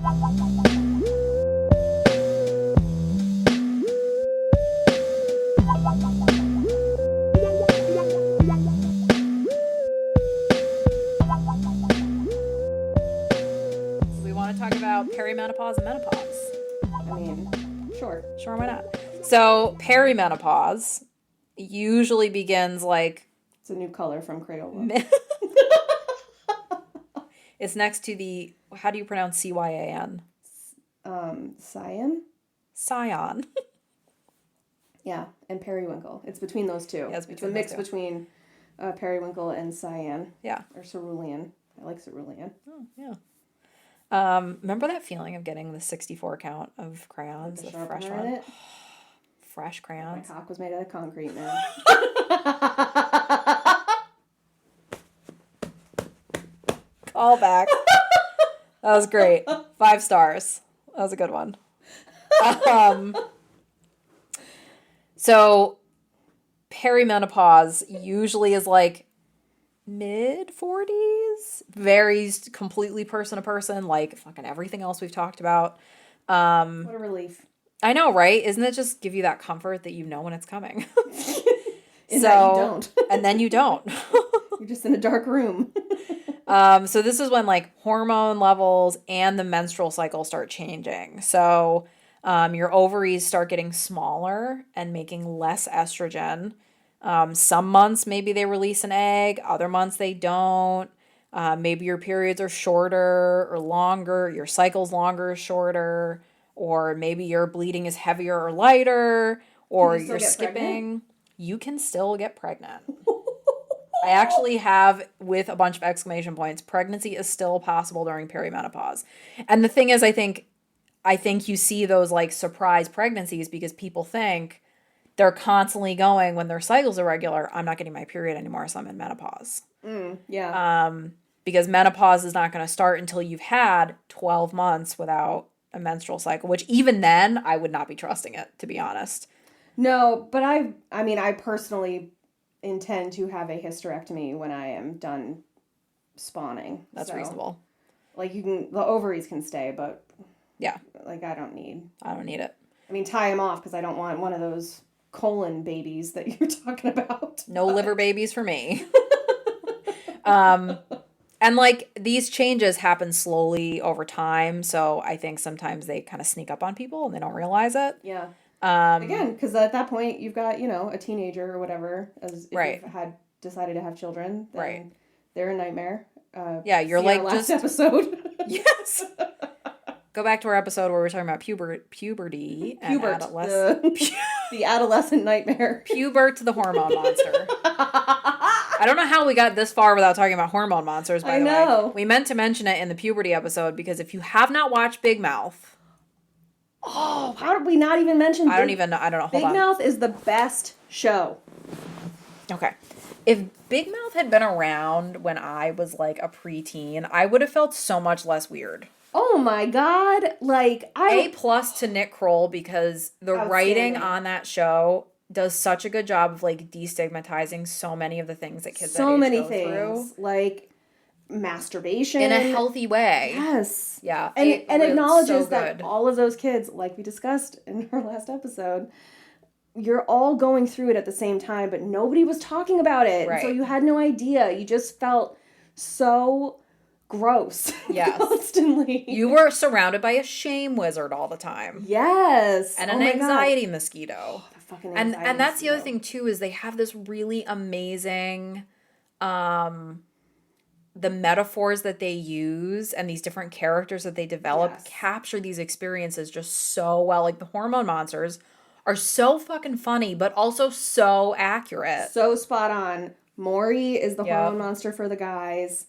We want to talk about perimenopause and menopause. I mean, sure. Sure, why not? So, perimenopause usually begins like... It's a new color from Crayola. It's next to the... How do you pronounce C-Y-A-N? Cyan? Scion. Yeah, and periwinkle. It's between those two. Yeah, it's a mix between periwinkle and cyan. Yeah. Or cerulean. I like cerulean. Oh, yeah. Remember that feeling of getting the 64 count of crayons? With The the fresh sharpener in one? it. Fresh crayons. My cock was made out of concrete, man. Call back. That was great. 5 stars. That was a good one. So perimenopause usually is like mid-40s. Varies completely person to person, like fucking everything else we've talked about. What a relief. I know, right? Isn't it just give you that comfort that you know when it's coming? And that you don't. And then you don't. You're just in a dark room. So this is when like hormone levels and the menstrual cycle start changing. So your ovaries start getting smaller and making less estrogen. Some months maybe they release an egg, other months they don't. Maybe your periods are shorter or longer, your cycle's longer or shorter, or maybe your bleeding is heavier or lighter, or you're skipping. Pregnant? You can still get pregnant. I actually have, with a bunch of exclamation points, pregnancy is still possible during perimenopause. And the thing is, I think you see those like surprise pregnancies because people think they're constantly going when their cycles are regular, I'm not getting my period anymore, so I'm in menopause. Yeah. Because menopause is not going to start until you've had 12 months without a menstrual cycle, which even then I would not be trusting it, to be honest. No, but I personally intend to have a hysterectomy when I am done spawning. That's reasonable. Like the ovaries can stay, but yeah, like I don't need it. I mean, tie them off because I don't want one of those colon babies that you're talking about. No liver babies for me. And like these changes happen slowly over time, so I think sometimes they kind of sneak up on people and they don't realize it. Yeah. Again, because at that point you've got, a teenager or whatever, as if you've decided to have children, then they're a nightmare. Yeah, you're like last episode. Yes. Go back to our episode where we're talking about puberty and the adolescent nightmare. Pubert, the hormone monster. I don't know how we got this far without talking about hormone monsters, by the way. We meant to mention it in the puberty episode because if you have not watched Big Mouth... Oh, how did we not even mention I don't even know. I don't know. Hold on. Big Mouth is the best show. Okay. If Big Mouth had been around when I was like a preteen, I would have felt so much less weird. Oh my God. Like, A+ to Nick Kroll because the writing on that show does such a good job of like destigmatizing so many of the things that kids that age go through. Like masturbation. In a healthy way. Yes. Yeah. And acknowledges that all of those kids, like we discussed in our last episode, you're all going through it at the same time, but nobody was talking about it. Right. So you had no idea. You just felt so gross. Yes. Constantly. You were surrounded by a shame wizard all the time. Yes. And an anxiety mosquito. Oh, the fucking anxiety and that's mosquito. the other thing too, is they have this really amazing the metaphors that they use and these different characters that they develop capture these experiences just so well. Like the hormone monsters are so fucking funny, but also so accurate. So spot on. Maury is the hormone monster for the guys.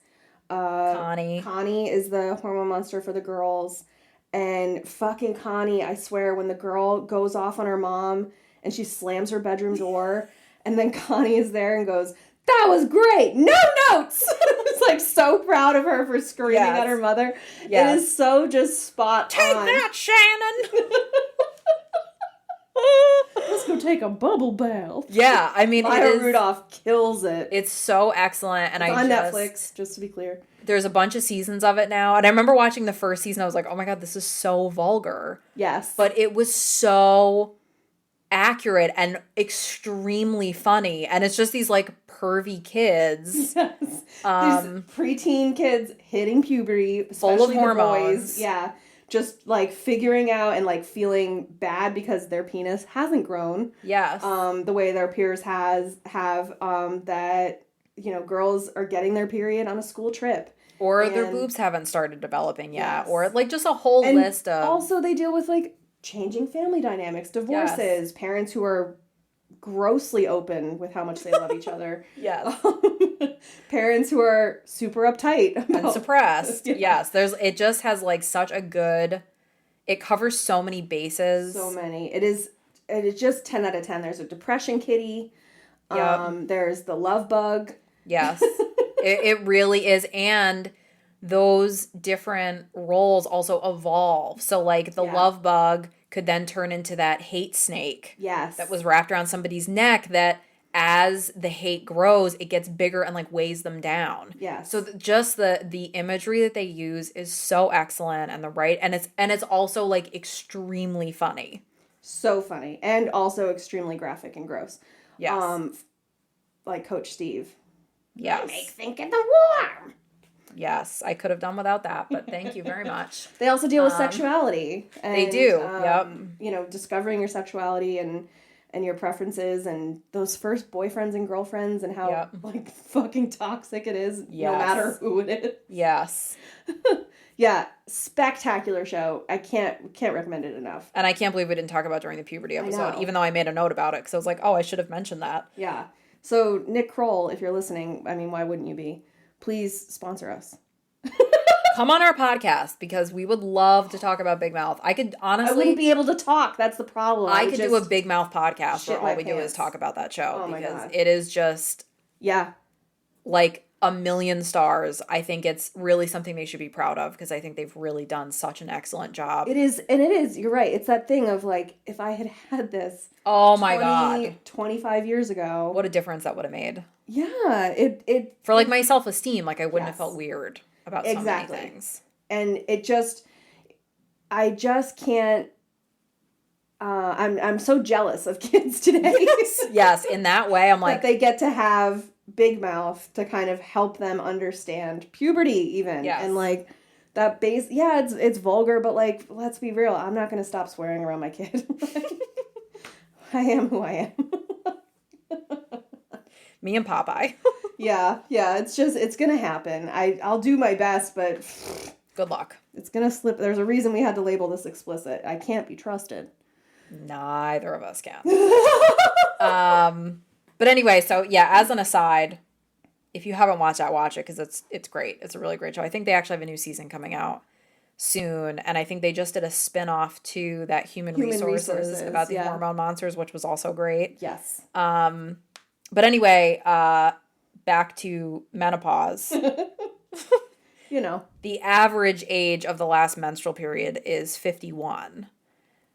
Connie is the hormone monster for the girls. And fucking Connie, I swear, when the girl goes off on her mom and she slams her bedroom door, and then Connie is there and goes, "That was great! No notes!" It's like so proud of her for screaming at her mother. Yes. It is so just spot on. Take that, Shannon! It was Let's go take a bubble bath. Yeah, I mean, Maya Rudolph kills it. It's so excellent, and it's on Netflix, just to be clear. There's a bunch of seasons of it now, and I remember watching the first season. I was like, "Oh my god, this is so vulgar." Yes, but it was so accurate and extremely funny, and it's just these like pervy kids, yes, these preteen kids hitting puberty, especially full of the hormones. boys. Yeah. Just, like, figuring out and, like, feeling bad because their penis hasn't grown. Yes. The way their peers have, that, you know, girls are getting their period on a school trip. Or their boobs haven't started developing yet. Yes. Or, like, just a whole list of... Also, they deal with, like, changing family dynamics, divorces, parents who are grossly open with how much they love each other. Yes. Parents who are super uptight and suppressed. Yeah. Yes. It just has like such a good, it covers so many bases. So many. It is just 10 out of 10. There's a depression kitty. Yep. There's the love bug. Yes. it really is. And those different roles also evolve. So like the love bug could then turn into that hate snake. Yes. That was wrapped around somebody's neck that as the hate grows, it gets bigger and like weighs them down. Yes. So just the imagery that they use is so excellent, and and it's also like extremely funny. So funny, and also extremely graphic and gross. Yes. Like Coach Steve. Yes. Make think in the warm. Yes, I could have done without that, but thank you very much. They also deal with sexuality. And, they do. Yep. You know, discovering your sexuality and your preferences and those first boyfriends and girlfriends and how like fucking toxic it is no matter who it is. Yes. Yeah, spectacular show. I can't recommend it enough. And I can't believe we didn't talk about during the puberty episode, even though I made a note about it because I was like, oh, I should have mentioned that. Yeah. So Nick Kroll, if you're listening, I mean, why wouldn't you be? Please sponsor us. Come on our podcast because we would love to talk about Big Mouth. I could honestly... I wouldn't be able to talk. That's the problem. I could do a Big Mouth podcast where all we do is talk about that show. Oh because it is just... Yeah. Like 1,000,000 stars. I think it's really something they should be proud of because I think they've really done such an excellent job. It is. And it is. You're right. It's that thing of like, if I had had this... Oh my God. 25 years ago. What a difference that would have made. Yeah. It For like my self-esteem, like I wouldn't have felt weird about so many things. And it just, I just can't, I'm so jealous of kids today. Yes, in that way, I'm like. That they get to have Big Mouth to kind of help them understand puberty even. Yes. And like that base, it's vulgar, but like, let's be real. I'm not going to stop swearing around my kid. I am who I am. Me and Popeye. Yeah, it's gonna happen. I'll do my best, but good luck. It's gonna slip. There's a reason we had to label this explicit. I can't be trusted. Neither of us can. But anyway, so yeah, as an aside, if you haven't watched that, watch it because it's great. It's a really great show. I think they actually have a new season coming out soon, and I think they just did a spin-off to that Human Resources about the hormone monsters, which was also great. Yes. But anyway, back to menopause. You know. The average age of the last menstrual period is 51.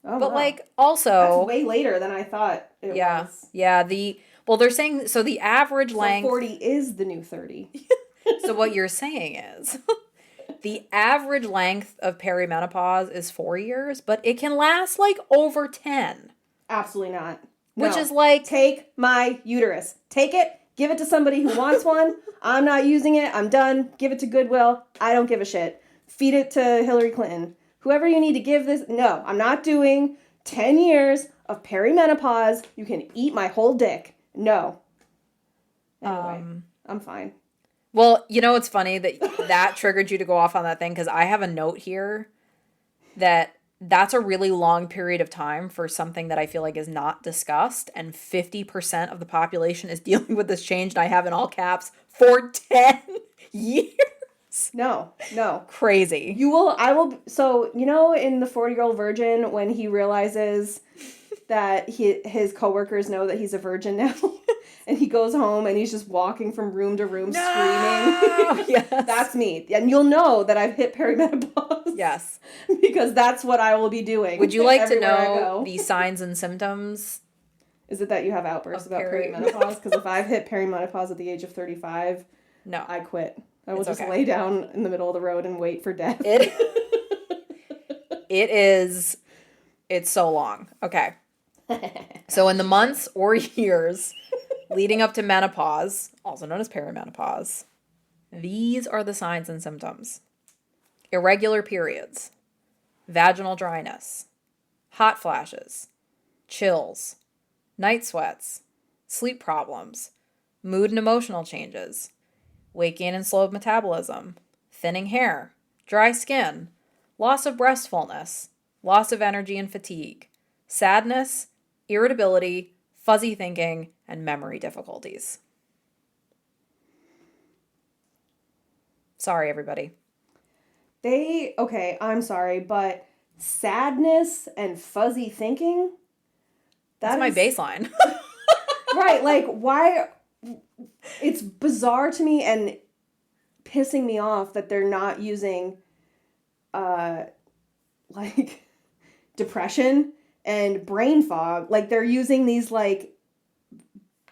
Oh, but wow. like also that's way later than I thought it was. Yeah, they're saying so the average length 40 is the new 30. So what you're saying is the average length of perimenopause is 4 years, but it can last like over 10. Absolutely not. Which is like... Take my uterus. Take it. Give it to somebody who wants one. I'm not using it. I'm done. Give it to Goodwill. I don't give a shit. Feed it to Hillary Clinton. Whoever you need to give this... No, I'm not doing 10 years of perimenopause. You can eat my whole dick. No. Anyway, I'm fine. Well, you know, it's funny that triggered you to go off on that thing because I have a note here that's a really long period of time for something that I feel like is not discussed. And 50% of the population is dealing with this change. And I have in all caps for 10 years. No. Crazy. So, you know, in the 40-Year-Old Virgin, when he realizes that his coworkers know that he's a virgin now, and he goes home and he's just walking from room to room screaming. Yes. That's me. And you'll know that I've hit perimenopause. Yes. Because that's what I will be doing. Would you like to know the signs and symptoms Is it that you have outbursts about perimenopause? Because if I've hit perimenopause at the age of 35, no, I quit. I will just lay down in the middle of the road and wait for death. It's so long. Okay. So in the months or years leading up to menopause, also known as perimenopause, these are the signs and symptoms. Irregular periods, vaginal dryness, hot flashes, chills, night sweats, sleep problems, mood and emotional changes, weight gain and slowed metabolism, thinning hair, dry skin, loss of breast fullness, loss of energy and fatigue, sadness, irritability, fuzzy thinking, and memory difficulties. Sorry, everybody. I'm sorry, but sadness and fuzzy thinking? That's my baseline. Right, like, why? It's bizarre to me and pissing me off that they're not using, like, depression and brain fog. Like, they're using these, like,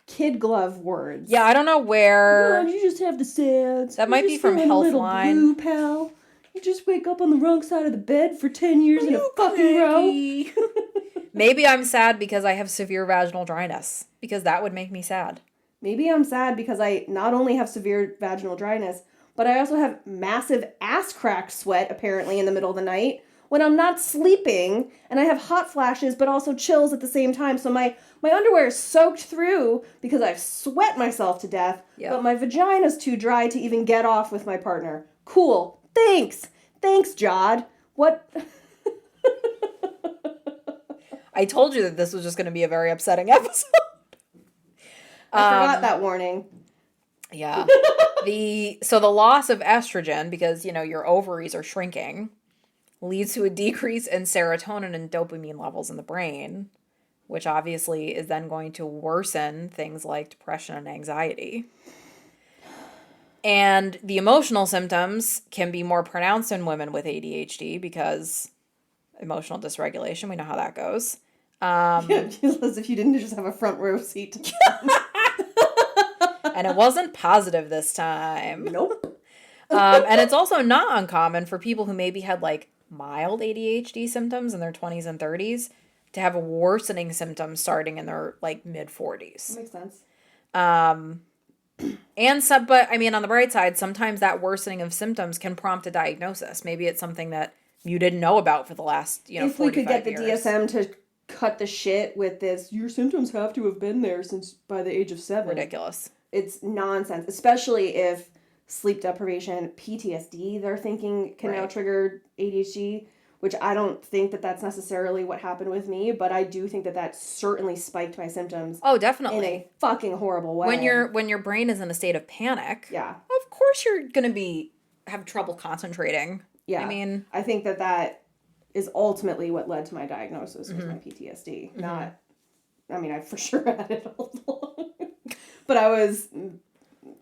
kid glove words. Yeah, I don't know where. God, you just have the SADS. That might be from Healthline. Blue, pal. You just wake up on the wrong side of the bed for 10 years in a fucking row. Maybe I'm sad because I have severe vaginal dryness, because that would make me sad. Maybe I'm sad because I not only have severe vaginal dryness, but I also have massive ass crack sweat apparently in the middle of the night when I'm not sleeping, and I have hot flashes but also chills at the same time. So my underwear is soaked through because I've sweat myself to death, but my vagina's too dry to even get off with my partner. Cool. Thanks, Jod. What? I told you that this was just going to be a very upsetting episode. I forgot that warning. Yeah. So the loss of estrogen, because, your ovaries are shrinking, leads to a decrease in serotonin and dopamine levels in the brain, which obviously is then going to worsen things like depression and anxiety. And the emotional symptoms can be more pronounced in women with ADHD because emotional dysregulation, we know how that goes. As if you didn't just have a front row seat. And it wasn't positive this time. Nope. And it's also not uncommon for people who maybe had like mild ADHD symptoms in their 20s and 30s to have worsening symptoms starting in their like mid 40s. That makes sense. But I mean, on the bright side, sometimes that worsening of symptoms can prompt a diagnosis. Maybe it's something that you didn't know about for the last, if we could get the DSM to cut the shit with this, your symptoms have to have been there since by the age of 7. Ridiculous. It's nonsense, especially if sleep deprivation, PTSD, they're thinking can now trigger ADHD, which I don't think that that's necessarily what happened with me, but I do think that that certainly spiked my symptoms. Oh, definitely. In a fucking horrible way. When your brain is in a state of panic, yeah, of course you're going to have trouble concentrating. Yeah. I mean, I think that is ultimately what led to my diagnosis was my PTSD. I for sure had it all along. But I was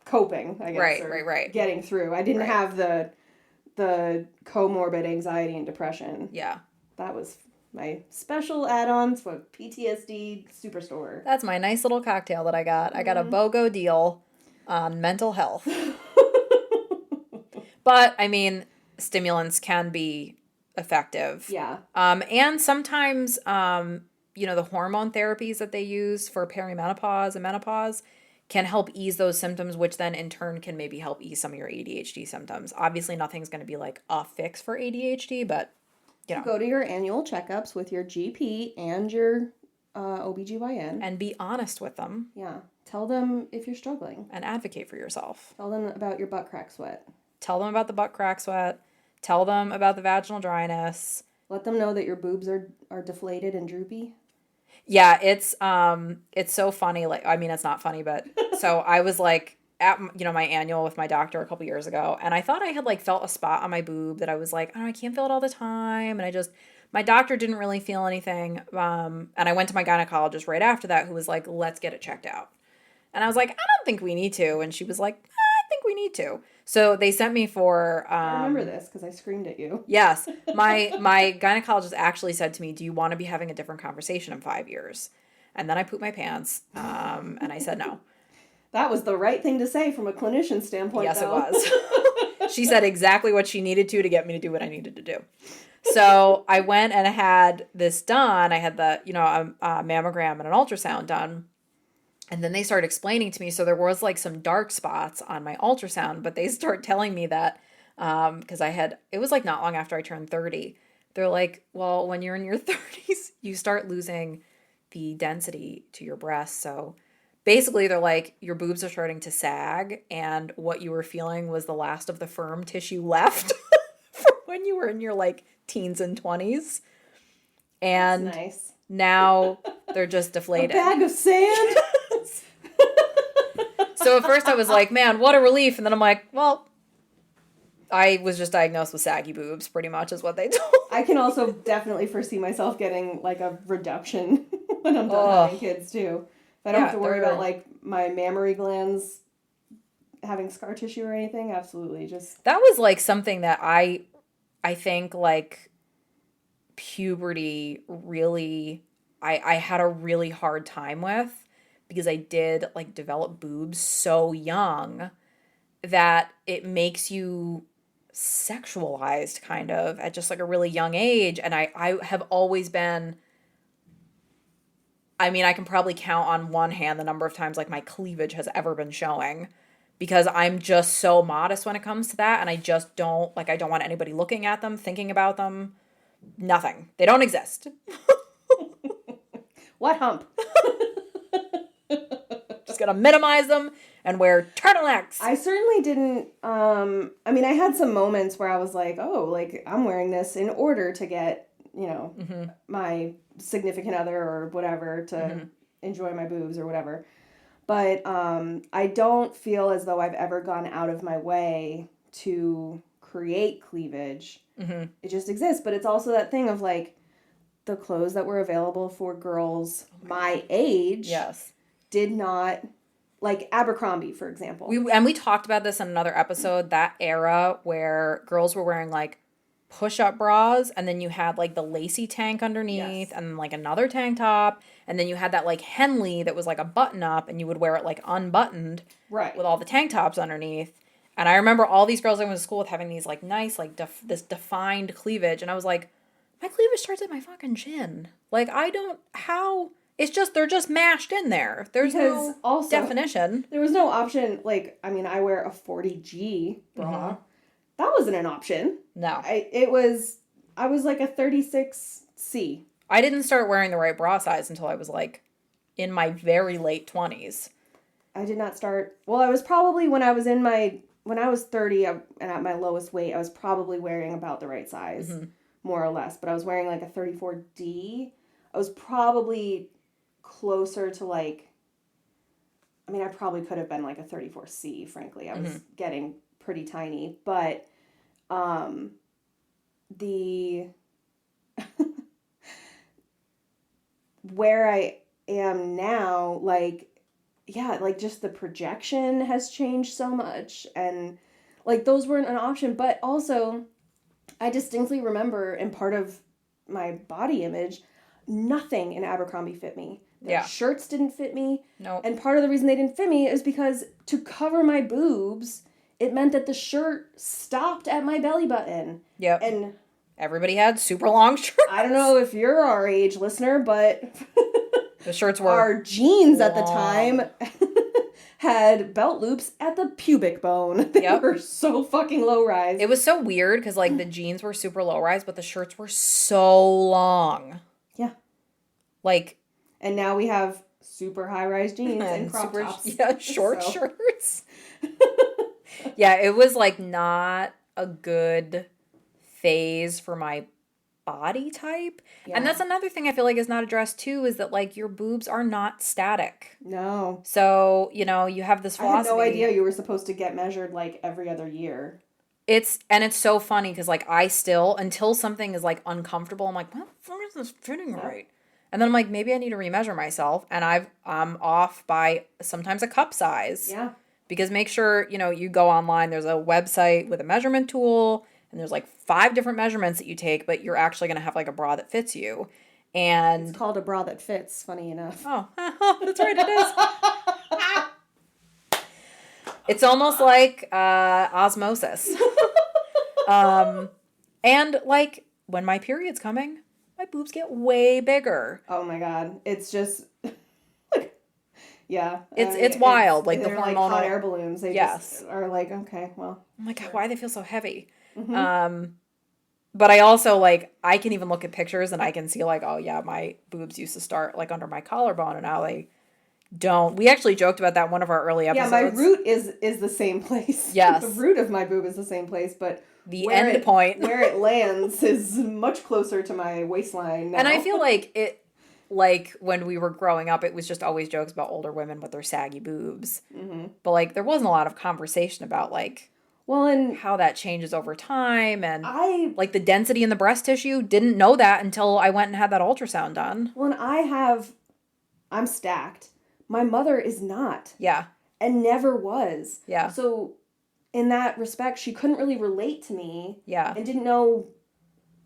coping, I guess. Right. Getting through. I didn't have the comorbid anxiety and depression. Yeah. That was my special add-ons for PTSD Superstore. That's my nice little cocktail that I got. I got a BOGO deal on mental health. But, I mean, stimulants can be effective. Yeah. And sometimes, the hormone therapies that they use for perimenopause and menopause can help ease those symptoms, which then in turn can maybe help ease some of your ADHD symptoms. Obviously, nothing's going to be like a fix for ADHD, but, Go to your annual checkups with your GP and your OBGYN. And be honest with them. Yeah. Tell them if you're struggling. And advocate for yourself. Tell them about your butt crack sweat. Tell them about the butt crack sweat. Tell them about the vaginal dryness. Let them know that your boobs are deflated and droopy. Yeah, it's so funny. Like, I mean, it's not funny, but so I was like at my annual with my doctor a couple years ago, and I thought I had like felt a spot on my boob that I was like, oh, I can't feel it all the time, and my doctor didn't really feel anything. And I went to my gynecologist right after that, who was like, let's get it checked out, and I was like, I don't think we need to, and she was like, I think we need to. So they sent me for... I remember this because I screamed at you. Yes. My gynecologist actually said to me, do you want to be having a different conversation in 5 years? And then I pooped my pants, and I said no. That was the right thing to say from a clinician standpoint, Yes, though. it was. She said exactly what she needed to get me to do what I needed to do. So I went and had this done. I had the, a mammogram and an ultrasound done. And then they started explaining to me, so there was like some dark spots on my ultrasound, but they start telling me that, because it was like not long after I turned 30. They're like, well, when you're in your 30s, you start losing the density to your breasts. So basically, they're like, your boobs are starting to sag, and what you were feeling was the last of the firm tissue left from when you were in your like teens and 20s. And that's nice. Now they're just deflated. A bag of sand? So at first I was like, man, what a relief. And then I'm like, well, I was just diagnosed with saggy boobs, pretty much is what they told me. I can also definitely foresee myself getting like a reduction when I'm done having kids too. If I don't have to worry about like my mammary glands having scar tissue or anything, absolutely. That was like something that I think like puberty really, I had a really hard time with, because I did like develop boobs so young that it makes you sexualized kind of at just like a really young age. And I have always been, I mean, I can probably count on one hand the number of times like my cleavage has ever been showing, because I'm just so modest when it comes to that. And I just don't want anybody looking at them, thinking about them. Nothing. They don't exist. What hump? Just gonna minimize them and wear turtlenecks. I certainly didn't, I mean, I had some moments where I was like, oh, like, I'm wearing this in order to get, my significant other or whatever to enjoy my boobs or whatever. But I don't feel as though I've ever gone out of my way to create cleavage. Mm-hmm. It just exists. But it's also that thing of like the clothes that were available for girls my age. Yes. Did not, like Abercrombie, for example. We talked about this in another episode, that era where girls were wearing like push-up bras, and then you had like the lacy tank underneath, yes, and like another tank top, and then you had that like Henley that was like a button-up, and you would wear it like unbuttoned, right, with all the tank tops underneath. And I remember all these girls I went to school with having these like nice like this defined cleavage, and I was like, my cleavage starts at my fucking chin. Like it's just, they're just mashed in there. There's no definition. There was no option. Like, I mean, I wear a 40G bra. Mm-hmm. That wasn't an option. No. I was like a 36C. I didn't start wearing the right bra size until I was like in my very late 20s. I did not start. Well, I was probably when I was 30 and at my lowest weight, I was probably wearing about the right size, mm-hmm, more or less. But I was wearing like a 34D. I was probably closer to like, I mean, I probably could have been like a 34C, frankly. I was, mm-hmm, getting pretty tiny, but the where I am now, like, yeah, like just the projection has changed so much, and like those weren't an option. But also I distinctly remember, and part of my body image, nothing in Abercrombie fit me. Their shirts didn't fit me. No. And part of the reason they didn't fit me is because to cover my boobs, it meant that the shirt stopped at my belly button. Yep. And everybody had super long shirts. I don't know if you're our age, listener, but the shirts were our jeans long. At the time had belt loops at the pubic bone. They were so fucking low rise. It was so weird because like the jeans were super low rise, but the shirts were so long. Yeah. Like, and now we have super high rise jeans and crop tops. Yeah, short shirts. Yeah, it was like not a good phase for my body type. Yeah. And that's another thing I feel like is not addressed too, is that like your boobs are not static. No. So, you have this philosophy. I had no idea you were supposed to get measured like every other year. It's so funny because like I still, until something is like uncomfortable, I'm like, well, why is this fitting right? And then I'm like, maybe I need to remeasure myself, and I'm off by sometimes a cup size. Yeah. Because make sure, you go online, there's a website with a measurement tool, and there's like 5 different measurements that you take, but you're actually going to have like a bra that fits you. And it's called a bra that fits, funny enough. Oh, that's right, it is. It's almost like osmosis. And like when my period's coming, my boobs get way bigger. Oh my God. It's just yeah. It's wild. Like the they're hormonal like hot air balloons. They yes. just are like, okay, well. Oh my God, why do they feel so heavy? But I also like I can even look at pictures and I can see like, oh yeah, my boobs used to start like under my collarbone and now they don't. We actually joked about that in one of our early episodes. Yeah, my root is the same place. Yes. The root of my boob is the same place, but the end point where it lands is much closer to my waistline now. And I feel like it, like when we were growing up, it was just always jokes about older women with their saggy boobs. But like there wasn't a lot of conversation about like, well, and how that changes over time and like the density in the breast tissue. Didn't know that until I went and had that ultrasound done. Well, and I'm stacked. My mother is not. Yeah. And never was. Yeah. So in that respect, she couldn't really relate to me. Yeah. And didn't know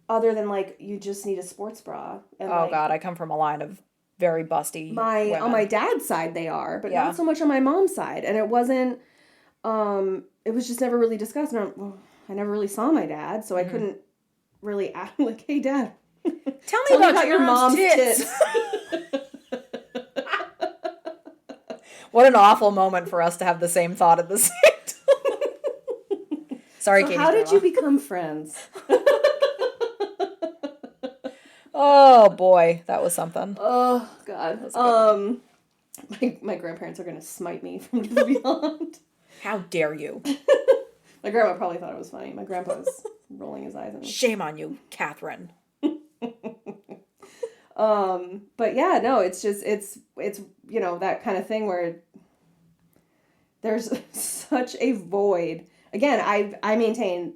other than like, you just need a sports bra. And oh, like, God, I come from a line of very busty women. On my dad's side they are, but not so much on my mom's side. And it wasn't, it was just never really discussed. And I never really saw my dad, so I couldn't really act like, hey, Dad. Tell me about your mom's tits. What an awful moment for us to have the same thought at the same time. Sorry, so Katie. How did you become friends? Oh boy, that was something. Oh God. My grandparents are gonna smite me from the beyond. How dare you? My grandma probably thought it was funny. My grandpa was rolling his eyes at me. Shame on you, Catherine. But yeah, no, it's just it's you know that kind of thing where there's such a void. Again, I maintain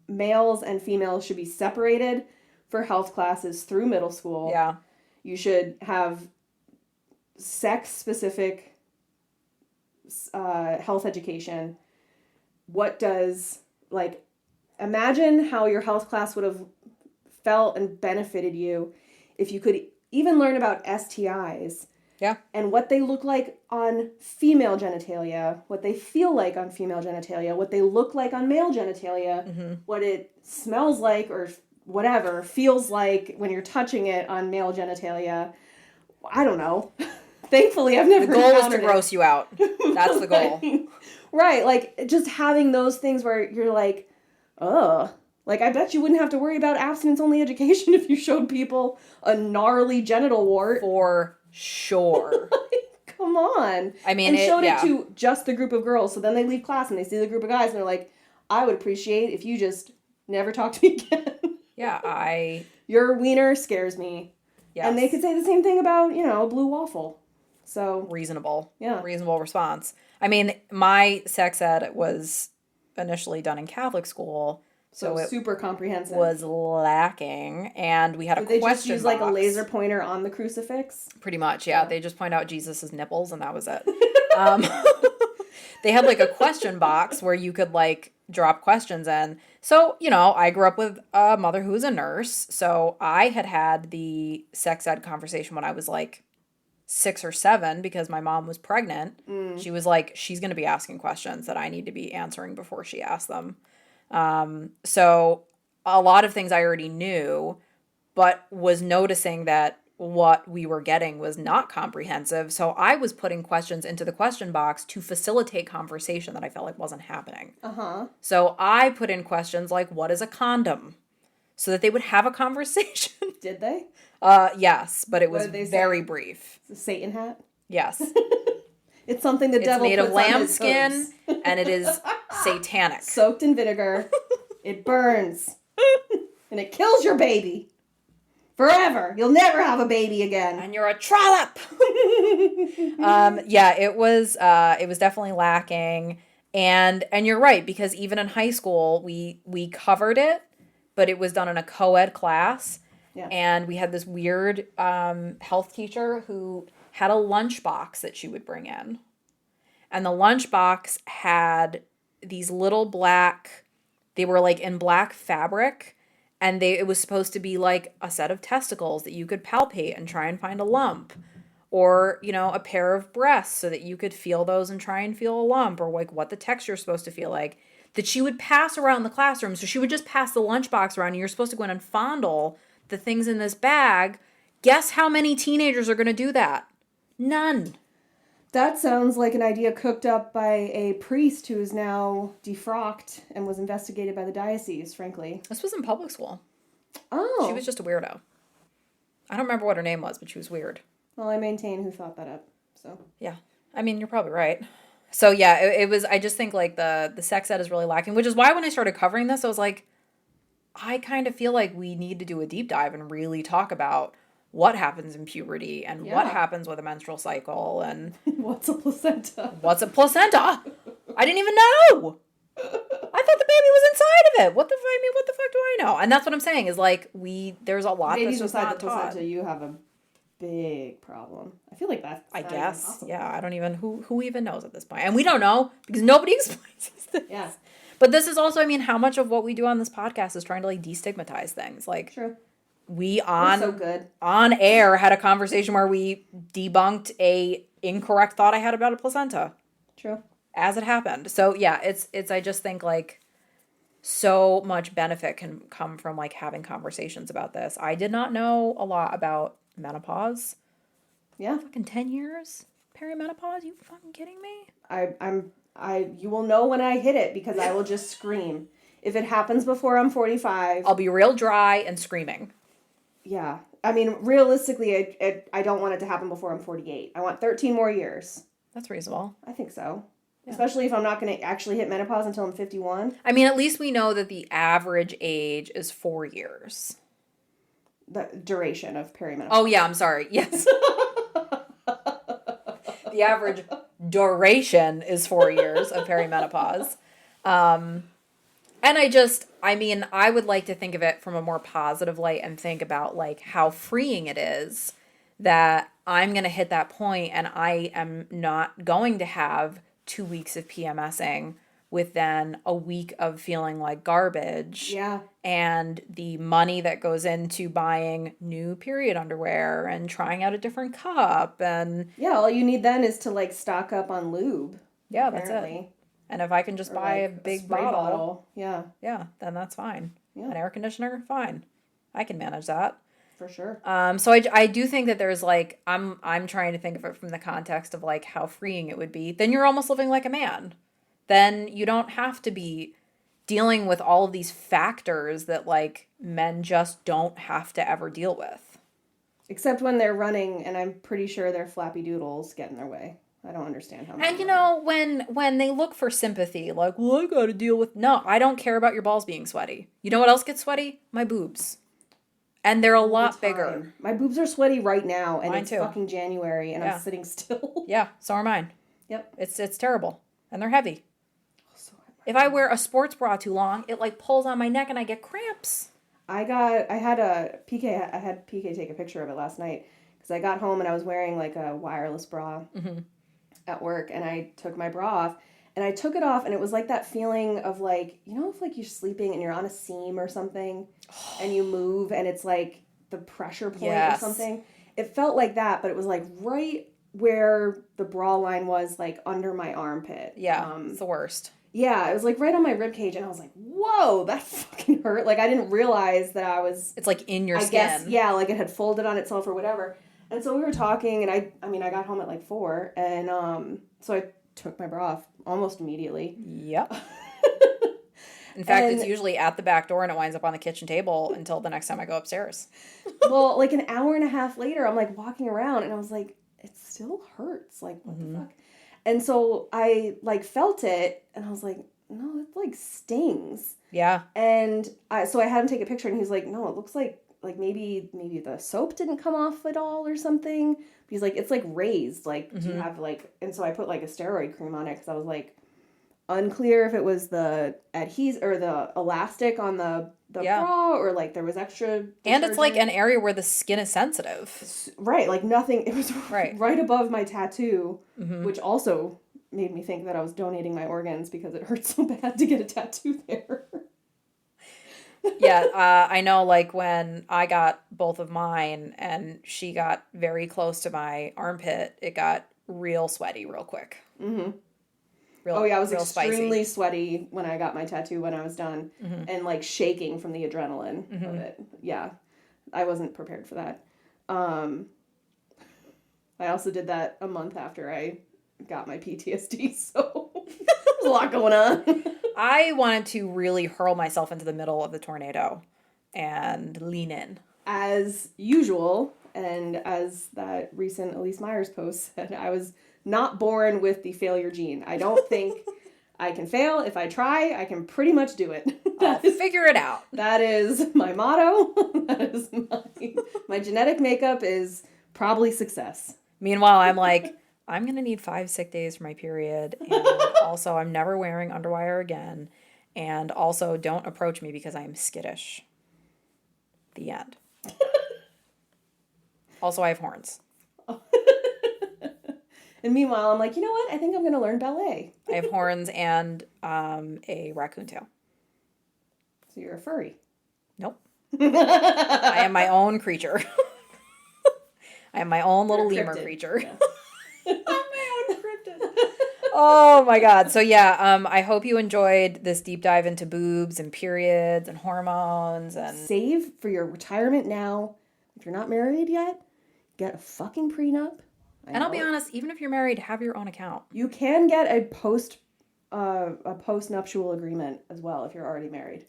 males and females should be separated for health classes through middle school. Yeah. You should have sex-specific health education. What does, like, imagine how your health class would have felt and benefited you if you could even learn about STIs. Yeah. And what they look like on female genitalia, what they feel like on female genitalia, what they look like on male genitalia, what it smells like or whatever, feels like when you're touching it on male genitalia. I don't know. Thankfully, I've never The goal is to gross you out. That's the goal. Right. Like, just having those things where you're like, ugh. Like, I bet you wouldn't have to worry about abstinence-only education if you showed people a gnarly genital wart. For sure. Come on. I mean, and showed it to just the group of girls. So then they leave class and they see the group of guys and they're like, I would appreciate if you just never talk to me again. Yeah, Your wiener scares me. Yes. And they could say the same thing about, you know, a blue waffle. So. Reasonable. Yeah. Reasonable response. I mean, my sex ed was initially done in Catholic school. So it super comprehensive. Was lacking, and we had a question box. They just use like a laser pointer on the crucifix? Pretty much, yeah. They just point out Jesus' nipples, and that was it. They had like a question box where you could like drop questions in. So, you know, I grew up with a mother who was a nurse, so I had the sex ed conversation when I was like 6 or 7 because my mom was pregnant. She was like, she's going to be asking questions that I need to be answering before she asks them. So a lot of things I already knew, but was noticing that what we were getting was not comprehensive. So I was putting questions into the question box to facilitate conversation that I felt like wasn't happening. So I put in questions like, what is a condom? So that they would have a conversation. Did they? Yes, but it was very brief. It's a Satan hat? Yes. It's something the devil puts on his hooves. It's made of lambskin, and it is satanic. Soaked in vinegar. It burns. And it kills your baby. Forever. You'll never have a baby again. And you're a trollop. Yeah, it was definitely lacking. And you're right, because even in high school, we covered it, but it was done in a co-ed class. Yeah. And we had this weird health teacher who had a lunchbox that she would bring in. And the lunchbox had these little black, they were like in black fabric, And it was supposed to be like a set of testicles that you could palpate and try and find a lump. Or, a pair of breasts so that you could feel those and try and feel a lump, or like what the texture is supposed to feel like. That she would pass around the classroom. So she would just pass the lunchbox around and you're supposed to go in and fondle the things in this bag. Guess how many teenagers are going to do that? None. That sounds like an idea cooked up by a priest who is now defrocked and was investigated by the diocese, frankly. This was in public school. Oh. She was just a weirdo. I don't remember what her name was, but she was weird. Well, I maintain who thought that up, so. Yeah. I mean, you're probably right. So, yeah, it was, I just think, like, the sex ed is really lacking, which is why when I started covering this, I was like, I kind of feel like we need to do a deep dive and really talk about what happens in puberty and what happens with a menstrual cycle and what's a placenta? What's a placenta? I didn't even know. I thought the baby was inside of it. What the fuck do I know? And that's what I'm saying is like there's a lot Babies that's just inside not the placenta, you have a big problem. I feel like that's I guess. Yeah, I don't even who even knows at this point. And we don't know because nobody explains this. Yeah. But this is also, I mean, how much of what we do on this podcast is trying to like destigmatize things. Like True. We're so good. On air had a conversation where we debunked a incorrect thought I had about a placenta. True. As it happened. So yeah, it's I just think like so much benefit can come from like having conversations about this. I did not know a lot about menopause. Yeah. Fucking 10 years? Perimenopause? You fucking kidding me? You will know when I hit it because I will just scream. If it happens before I'm 45, I'll be real dry and screaming. Yeah. I mean, realistically, I don't want it to happen before I'm 48. I want 13 more years. That's reasonable. I think so. Yeah. Especially if I'm not going to actually hit menopause until I'm 51. I mean, at least we know that the average age is 4 years. The duration of perimenopause. Oh, yeah, I'm sorry. Yes. The average duration is 4 years of perimenopause. And I would like to think of it from a more positive light and think about like how freeing it is that I'm going to hit that point and I am not going to have 2 weeks of PMSing with then a week of feeling like garbage. Yeah. And the money that goes into buying new period underwear and trying out a different cup and... Yeah, all you need then is to like stock up on lube. Yeah, apparently. That's it. And if I can just buy like a big bottle, yeah, then that's fine. Yeah. An air conditioner, fine. I can manage that. For sure. So I do think that there's like I'm trying to think of it from the context of like how freeing it would be. Then you're almost living like a man. Then you don't have to be dealing with all of these factors that like men just don't have to ever deal with. Except when they're running, and I'm pretty sure their flappy doodles get in their way. I don't understand how. And when they look for sympathy, like, well, I gotta deal with... No, I don't care about your balls being sweaty. You know what else gets sweaty? My boobs. And they're a lot bigger. My boobs are sweaty right now, and mine it's too. Fucking January, and I'm sitting still. Yeah, so are mine. Yep. It's terrible. And they're heavy. If I wear a sports bra too long, it like pulls on my neck and I get cramps. I had PK take a picture of it last night because I got home and I was wearing like a wireless bra at work, and I took my bra off and I took it off, and it was like that feeling of like, you know, if like you're sleeping and you're on a seam or something and you move and it's like the pressure point or something. It felt like that, but it was like right where the bra line was, like under my armpit. Yeah, it's the worst. Yeah, it was like right on my ribcage, and I was like, whoa, that fucking hurt. Like, I didn't realize that I was... It's like in your skin. Guess, yeah, like it had folded on itself or whatever. And so we were talking, and I got home at like 4, and so I took my bra off almost immediately. Yep. In fact, it's usually at the back door, and it winds up on the kitchen table until the next time I go upstairs. Well, like an hour and a half later, I'm like walking around, and I was like, it still hurts. Like, what the fuck? And so I like felt it, and I was like, no, it like stings. Yeah. And so I had him take a picture, and he was like, no, it looks like maybe the soap didn't come off at all or something. He's like, it's like raised. Like, do you have like... And so I put like a steroid cream on it because I was like, unclear if it was the adhesive or the elastic on the bra, or like there was extra detergent. And it's like an area where the skin is sensitive. Right, like nothing. It was right above my tattoo, which also made me think that I was donating my organs because it hurt so bad to get a tattoo there. Yeah, I know, like, when I got both of mine and she got very close to my armpit, it got real sweaty real quick. Mm-hmm. Real, oh, yeah, I was real extremely spicy. sweaty when I got my tattoo when I was done, and, like, shaking from the adrenaline of it. Yeah, I wasn't prepared for that. I also did that a month after I got my PTSD, so there's a lot going on. I wanted to really hurl myself into the middle of the tornado and lean in. As usual, and as that recent Elise Myers post said, I was not born with the failure gene. I don't think I can fail. If I try, I can pretty much do it. I'll figure it out. That is my motto. That is my genetic makeup is probably success. Meanwhile, I'm like, I'm going to need 5 sick days for my period. And also, I'm never wearing underwire again. And also, don't approach me because I'm skittish. The end. Also, I have horns. And meanwhile, I'm like, you know what? I think I'm going to learn ballet. I have horns and a raccoon tail. So you're a furry. Nope. I am my own creature. I am my own little lemur creature. Yeah. I'm my own cryptid. Oh my God. So yeah, I hope you enjoyed this deep dive into boobs and periods and hormones and save for your retirement now. If you're not married yet, get a fucking prenup. And I'll be honest, even if you're married, have your own account. You can get a post-nuptial agreement as well if you're already married.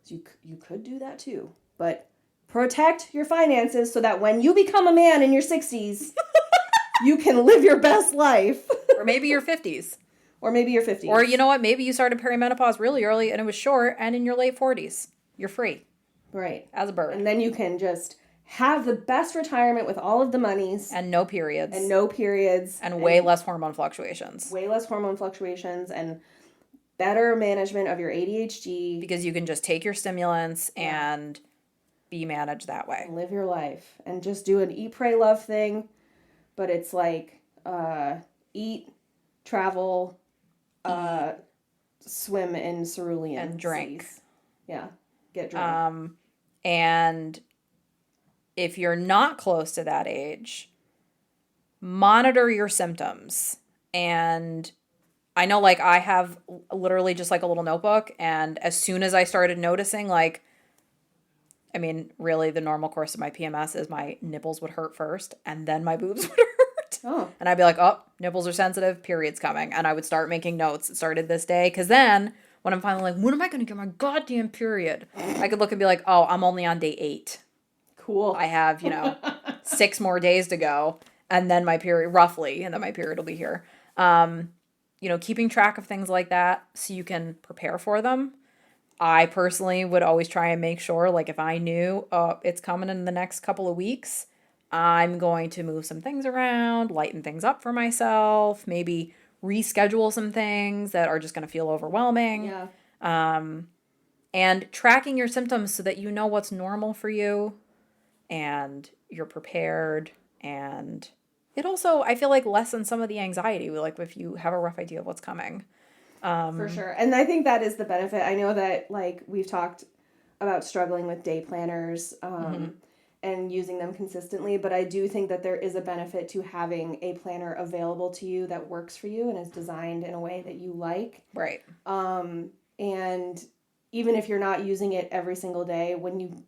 So you could do that too. But protect your finances so that when you become a man in your 60s, you can live your best life. Or maybe your 50s. Or maybe your 50s. Or you know what? Maybe you started perimenopause really early and it was short, and in your late 40s, you're free. Right. As a bird. And then you can just have the best retirement with all of the monies. And no periods. And way less hormone fluctuations. Way less hormone fluctuations and better management of your ADHD. Because you can just take your stimulants and be managed that way. And live your life. And just do an eat, pray, love thing. But it's like eat, travel, swim in cerulean. And drink. Seas. Yeah. Get drunk. And if you're not close to that age, monitor your symptoms. And I know, like, I have literally just like a little notebook, and as soon as I started noticing, like, I mean, really the normal course of my PMS is my nipples would hurt first and then my boobs would hurt. Oh. And I'd be like, oh, nipples are sensitive, period's coming. And I would start making notes. It started this day. Because then when I'm finally like, when am I going to get my goddamn period? I could look and be like, oh, I'm only on day 8. Cool. I have, 6 more days to go. And then my period, roughly, and then my period will be here. Keeping track of things like that so you can prepare for them. I personally would always try and make sure, like, if I knew it's coming in the next couple of weeks, I'm going to move some things around, lighten things up for myself, maybe reschedule some things that are just going to feel overwhelming. Yeah. And tracking your symptoms so that you know what's normal for you and you're prepared. And it also, I feel like, lessens some of the anxiety, like if you have a rough idea of what's coming. For sure. And I think that is the benefit. I know that, like, we've talked about struggling with day planners and using them consistently, but I do think that there is a benefit to having a planner available to you that works for you and is designed in a way that you like. Right. And even if you're not using it every single day, when you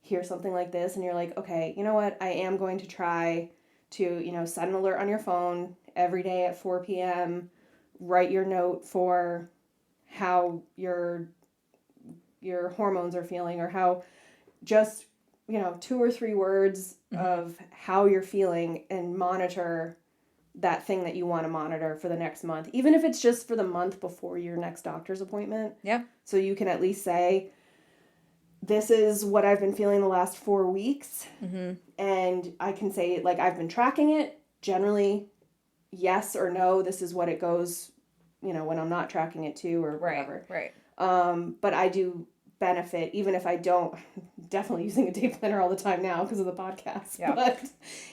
hear something like this and you're like, okay, you know what? I am going to try to, set an alert on your phone every day at 4 p.m., write your note for how your hormones are feeling, or how just, 2 or 3 words of how you're feeling, and monitor that thing that you want to monitor for the next month, even if it's just for the month before your next doctor's appointment. Yeah. So you can at least say, this is what I've been feeling the last 4 weeks. Mm-hmm. And I can say, like, I've been tracking it. Generally, yes or no, this is what it goes, when I'm not tracking it too, or whatever. Right. But I do benefit, even if I don't, definitely using a day planner all the time now because of the podcast. Yeah. But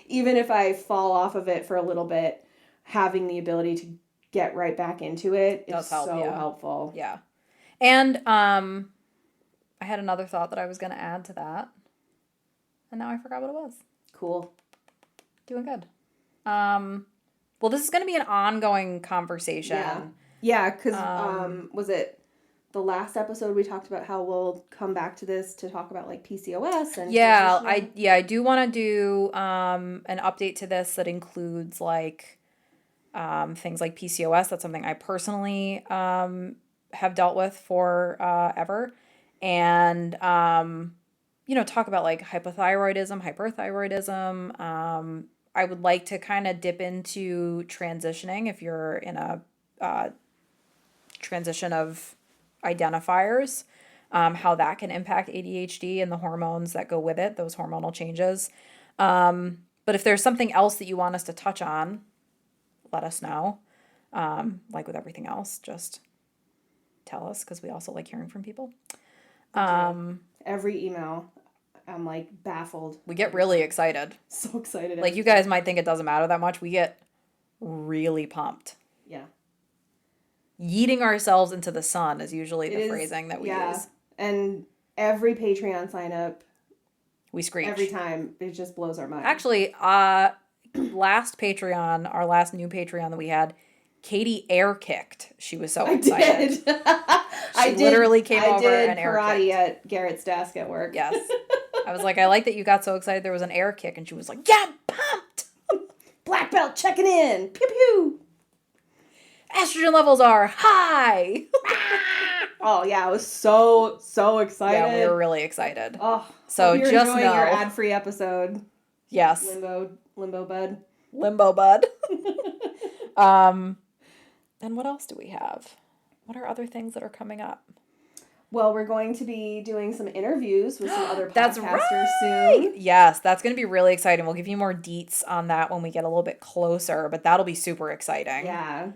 even if I fall off of it for a little bit, having the ability to get right back into it is so helpful. Yeah. And I had another thought that I was going to add to that. And now I forgot what it was. Cool. Doing good. Well, this is going to be an ongoing conversation. Yeah, because was it the last episode we talked about how we'll come back to this to talk about like PCOS and I do want to do an update to this that includes like things like PCOS. That's something I personally have dealt with for ever, and talk about like hypothyroidism, hyperthyroidism. I would like to kind of dip into transitioning if you're in a transition of identifiers, how that can impact ADHD and the hormones that go with it, those hormonal changes. But if there's something else that you want us to touch on, let us know. Like with everything else, just tell us, because we also like hearing from people. Every email, I'm like baffled. We get really excited. So excited. Like you guys might think it doesn't matter that much. We get really pumped. Yeah. Yeeting ourselves into the sun is usually the phrasing that we use. And every Patreon sign up, we screech. Every time. It just blows our mind. Actually, our last new Patreon that we had, Katie air kicked. She was so excited. I did. She literally came over and air kicked. I did karate at Garrett's desk at work. Yes. I was like, I like that you got so excited there was an air kick, and she was like, yeah, I'm pumped. Black belt checking in. Pew pew. Estrogen levels are high. Oh yeah, I was so excited. Yeah, we were really excited. Oh, so you're just enjoying know your ad-free episode. Yes. Limbo bud. Limbo bud. And what else do we have? What are other things that are coming up? Well, we're going to be doing some interviews with some other That's podcasters right. soon. Yes, that's going to be really exciting. We'll give you more deets on that when we get a little bit closer, but that'll be super exciting. Yeah,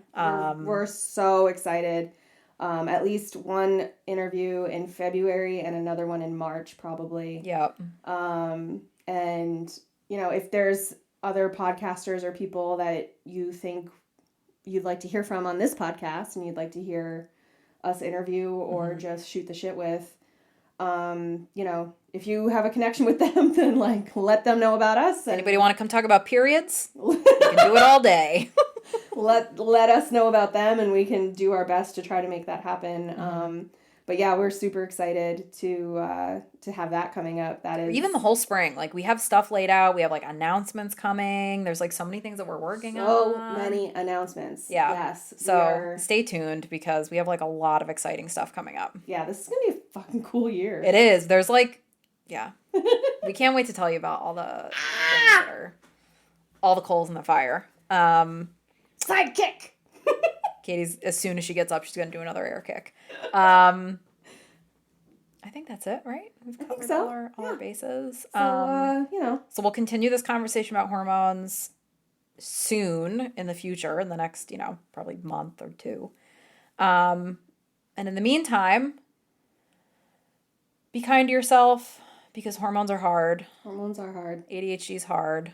we're so excited. At least one interview in February and another one in March, probably. Yep. And, if there's other podcasters or people that you think you'd like to hear from on this podcast and you'd like to hear us interview or just shoot the shit with, if you have a connection with them, then let them know about us. Anybody want to come talk about periods? We can do it all day. let us know about them, and we can do our best to try to make that happen. But yeah, we're super excited to have that coming up. That is even the whole spring. Like we have stuff laid out. We have announcements coming. There's so many things that we're working on. So many announcements. Yeah. Yes. So stay tuned, because we have a lot of exciting stuff coming up. Yeah, this is gonna be a fucking cool year. It is. There's yeah. We can't wait to tell you about all the things that are all the coals in the fire. Sidekick. Katie's, as soon as she gets up, she's going to do another air kick. I think that's it, right? We've covered all our bases. So, So we'll continue this conversation about hormones soon in the future, in the next, probably month or two. And in the meantime, be kind to yourself, because hormones are hard. Hormones are hard. ADHD is hard.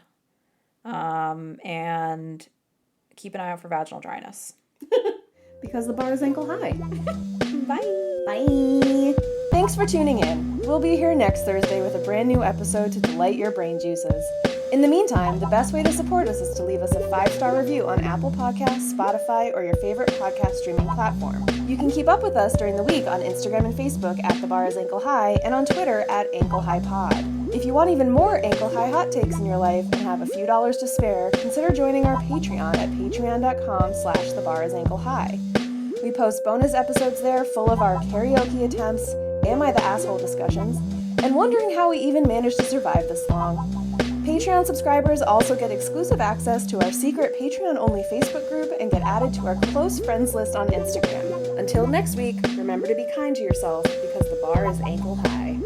And keep an eye out for vaginal dryness. Because the bar is ankle high. Bye. Bye. Thanks for tuning in. We'll be here next Thursday with a brand new episode to delight your brain juices. In the meantime, the best way to support us is to leave us a 5-star review on Apple Podcasts, Spotify, or your favorite podcast streaming platform. You can keep up with us during the week on Instagram and Facebook at The Bar is Ankle High, and on Twitter at Ankle High Pod. If you want even more ankle high hot takes in your life and have a few dollars to spare, consider joining our Patreon at patreon.com/thebarIsAnkleHigh. We post bonus episodes there full of our karaoke attempts, Am I the Asshole discussions, and wondering how we even managed to survive this long. Patreon subscribers also get exclusive access to our secret Patreon-only Facebook group and get added to our close friends list on Instagram. Until next week, remember to be kind to yourself, because the bar is ankle high.